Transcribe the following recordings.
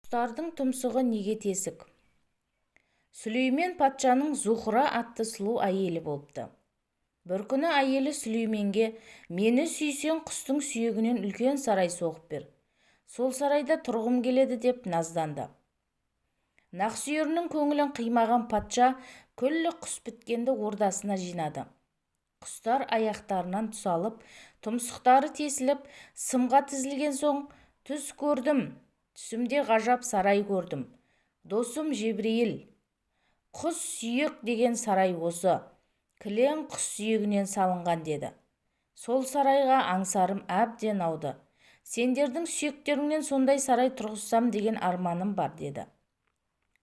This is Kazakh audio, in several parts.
Құстардың тұмсығы неге тесік? Сүлеймен патшаның Зухра атты сұлу әйелі болыпты. Бір күні әйелі Сүлейменге «Мені сүйсең құстың сүйегінен үлкен сарай соғып бер. Сол сарайда тұрғым келеді» деп назданды. Нақсүйерінің көңілін қимаған патша күллі құс біткенді ордасына жинады. Құстар аяқтарынан тұсалып, тұмсықтары тесіліп, сымға тізілген соң түс көрдім, түсімде ғажап сарай көрдім. Досым Жебірейіл, құс сүйек деген сарай осы, кілең құс сүйегінен салынған деді. Сол сарайға аңсарым әбден ауды. Сендердің сүйектеріңнен сондай сарай тұрғызсам деген арманым бар деді.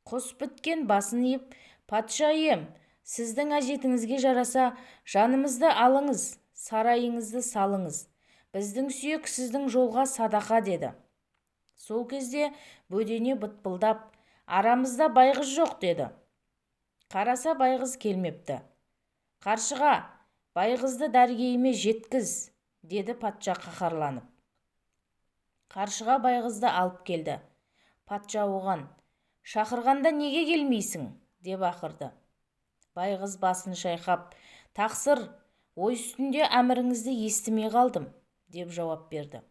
Құс біткен басын иіп, патшайым, сіздің әжетіңізге жараса, жанымызды алыңыз, сарайыңызды салыңыз. Біздің сүйек сіздің жолға садақа деді. Сол кезде бөдене бытпылдап, арамызда байғыз жоқ деді. Қараса байғыз келмепті. Қаршыға, байғызды дәргейіме жеткіз, деді патша қаһарланып. Қаршыға байғызды алып келді. Патша оған, шақырғанда неге келмейсің, деп ақырды. Байғыз басын шайқап, тақсыр, ой үстінде әміріңізді естімей қалдым, деп жауап берді.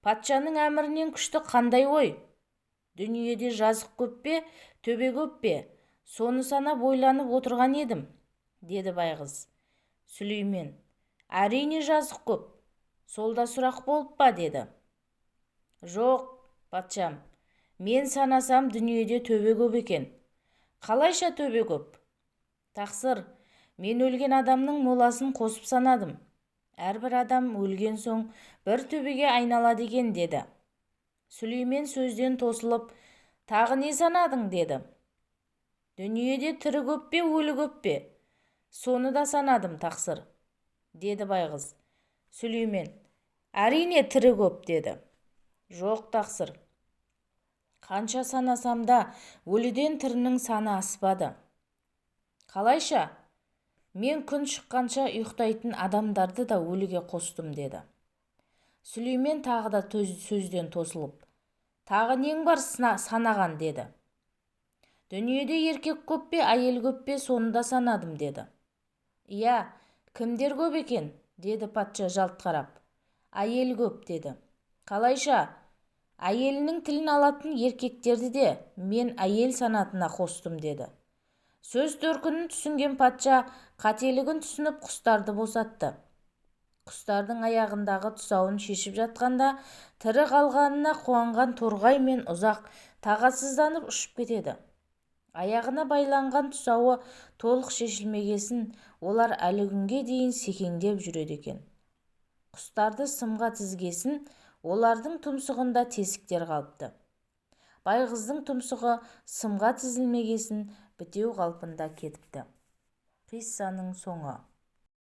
Патшаның әмірінен күшті қандай ой? Дүниеде жазық көп пе, төбе көп пе? Соны санап ойланып отырған едім, деді байғыз. Сүлеймен, әрине жазық көп, солда сұрақ болып па, деді. Жоқ, патшам, мен санасам дүниеде төбе көп екен. Қалайша төбе көп? Тақсыр, мен өлген адамның моласын қосып санадым. Әрбір адам өлген соң бір төбеге айналады екен, деді. Сүлеймен сөзден тосылып, тағы не санадың, деді. Дүниеде тірі көп пе, өлі көп пе? Соны да санадым, тақсыр, деді байғыз. Сүлеймен, әрине тірі көп, деді. Жоқ, тақсыр, қанша санасам да өліден тірінің саны аспады. Қалайша? Мен күн шыққанша ұйықтайтын адамдарды да өліге қостым, деді. Сүлеймен тағы да сөзден тосылып, тағы нең бар санаған, деді. Дүниеде еркек көп пе, әйел көп пе, соны да санадым, деді. Иә, кімдер көп екен, деді патша жалт қарап. Әйел көп, деді. Қалайша? Әйелінің тілін алатын еркектерді де мен әйел санатына қостым, деді. Сөз төркінін түсінген патша қателігін түсініп құстарды босатты. Құстардың аяғындағы тұсауын шешіп жатқанда тірі қалғанына қуанған торғай мен ұзақ тағатсызданып ұшып кетеді. Аяғына байланған тұсауы толық шешілмегесін олар әлі күнге дейін секеңдеп жүреді екен. Құстарды сымға тізгесін олардың тұмсығында тесіктер қалыпты. Байғыздың тұмсығы сымға тізілмегесін бітеу қалпында кетіпті. Қиссаның соңы.